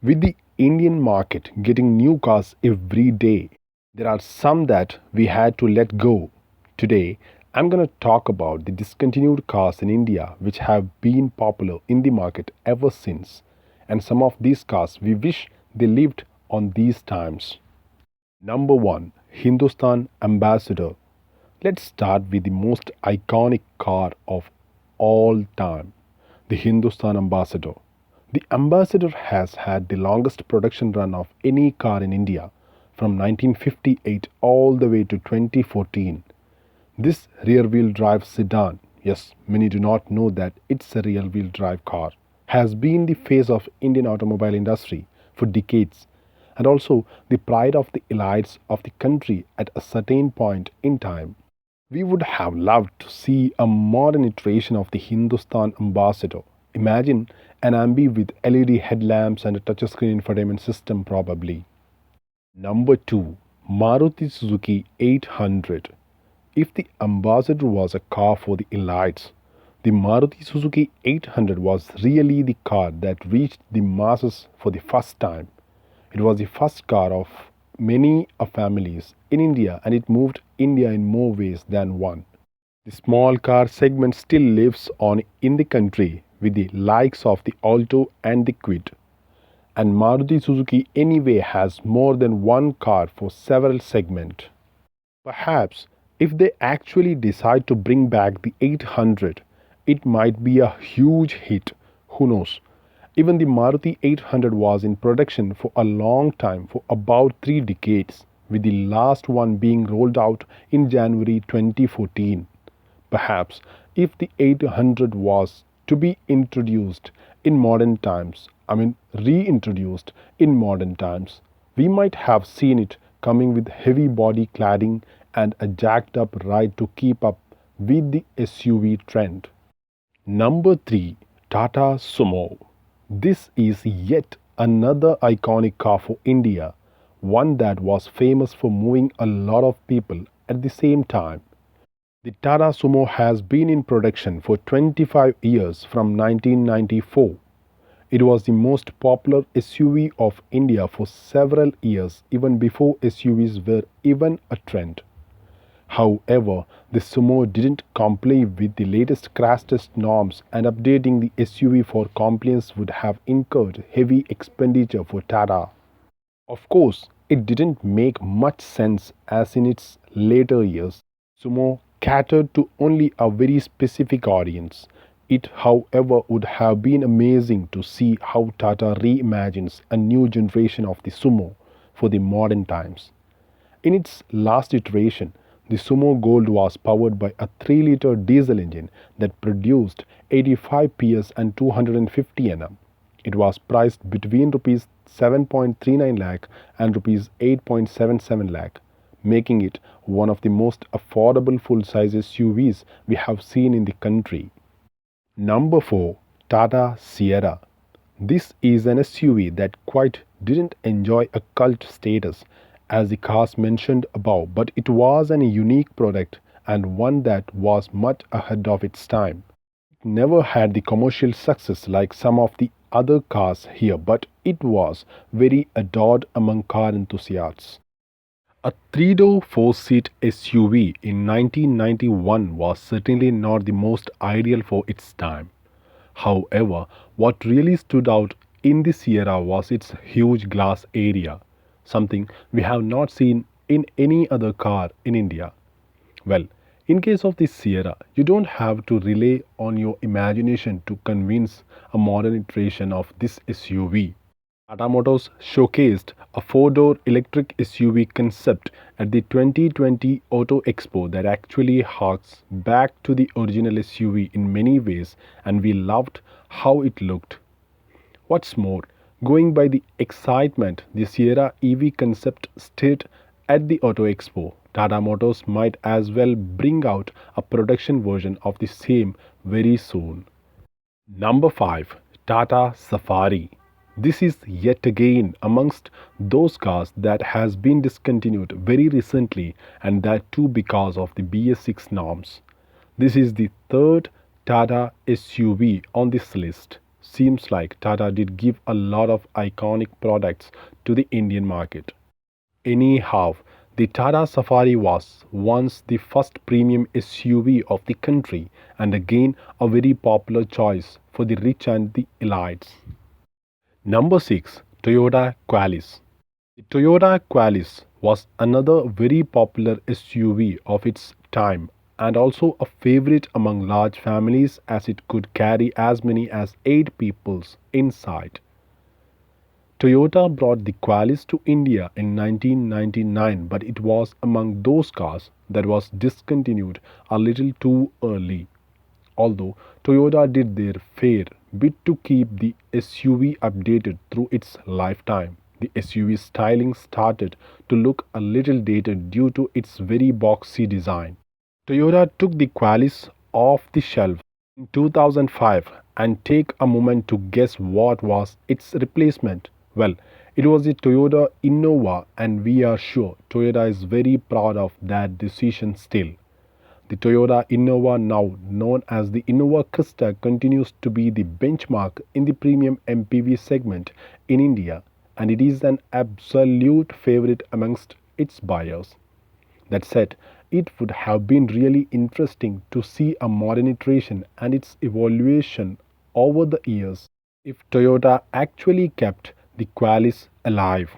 With the Indian market getting new cars every day, there are some that we had to let go. Today, I'm going to talk about the discontinued cars in India which have been popular in the market ever since, and some of these cars we wish they lived on these times. Number 1, Hindustan Ambassador. Let's start with the most iconic car of all time, the Hindustan Ambassador. The Ambassador has had the longest production run of any car in India from 1958 all the way to 2014. This rear wheel drive sedan, yes, many do not know that it's a rear wheel drive car, has been the face of Indian automobile industry for decades and also the pride of the elites of the country at a certain point in time. We would have loved to see a modern iteration of the Hindustan Ambassador. Imagine an Ambi with LED headlamps and a touchscreen infotainment system, probably. Number 2, Maruti Suzuki 800. If the Ambassador was a car for the elites, the Maruti Suzuki 800 was really the car that reached the masses for the first time. It was the first car of many families in India and it moved India in more ways than one. The small car segment still lives on in the country with the likes of the Alto and the Quid. And Maruti Suzuki anyway has more than one car for several segments. Perhaps if they actually decide to bring back the 800, it might be a huge hit. Who knows? Even the Maruti 800 was in production for a long time, for about 3 decades, with the last one being rolled out in January 2014. Perhaps if the 800 was to be introduced in modern times, reintroduced in modern times, we might have seen it coming with heavy body cladding and a jacked up ride to keep up with the SUV trend. Number 3, Tata Sumo. This is yet another iconic car for India, one that was famous for moving a lot of people at the same time. The Tata Sumo has been in production for 25 years from 1994. It was the most popular SUV of India for several years, even before SUVs were even a trend. However, the Sumo didn't comply with the latest crash test norms, and updating the SUV for compliance would have incurred heavy expenditure for Tata. Of course, it didn't make much sense as in its later years, Sumo catered to only a very specific audience. It, however, would have been amazing to see how Tata reimagines a new generation of the Sumo for the modern times. In its last iteration, the Sumo Gold was powered by a 3-liter diesel engine that produced 85 PS and 250 Nm. It was priced between rupees 7.39 lakh and rupees 8.77 lakh, making it one of the most affordable full-size SUVs we have seen in the country. Number 4, Tata Sierra. This is an SUV that quite didn't enjoy a cult status as the cars mentioned above, but it was an unique product and one that was much ahead of its time. It never had the commercial success like some of the other cars here, but it was very adored among car enthusiasts. A three-door, four-seat SUV in 1991 was certainly not the most ideal for its time. However, what really stood out in the Sierra was its huge glass area, something we have not seen in any other car in India. Well, in case of the Sierra, you don't have to rely on your imagination to convince a modern iteration of this SUV. Tata Motors showcased a four-door electric SUV concept at the 2020 Auto Expo that actually harks back to the original SUV in many ways, and we loved how it looked. What's more, going by the excitement the Sierra EV concept stirred at the Auto Expo, Tata Motors might as well bring out a production version of the same very soon. Number 5, Tata Safari. This is yet again amongst those cars that has been discontinued very recently, and that too because of the BS6 norms. This is the third Tata SUV on this list. seems like Tata did give a lot of iconic products to the Indian market. Anyhow, the Tata Safari was once the first premium SUV of the country and again a very popular choice for the rich and the elites. Number 6. Toyota Qualis. The Toyota Qualis was another very popular SUV of its time and also a favorite among large families as it could carry as many as 8 people inside. Toyota brought the Qualis to India in 1999, but it was among those cars that was discontinued a little too early. Although Toyota did their fair bit to keep the SUV updated through its lifetime, the SUV styling started to look a little dated due to its very boxy design. Toyota took the Qualis off the shelf in 2005 and take a moment to guess what was its replacement. Well, it was the Toyota Innova and we are sure Toyota is very proud of that decision still. The Toyota Innova, now known as the Innova Krista, continues to be the benchmark in the premium MPV segment in India and it is an absolute favorite amongst its buyers. That said, it would have been really interesting to see a modern iteration and its evolution over the years if Toyota actually kept the Qualis alive.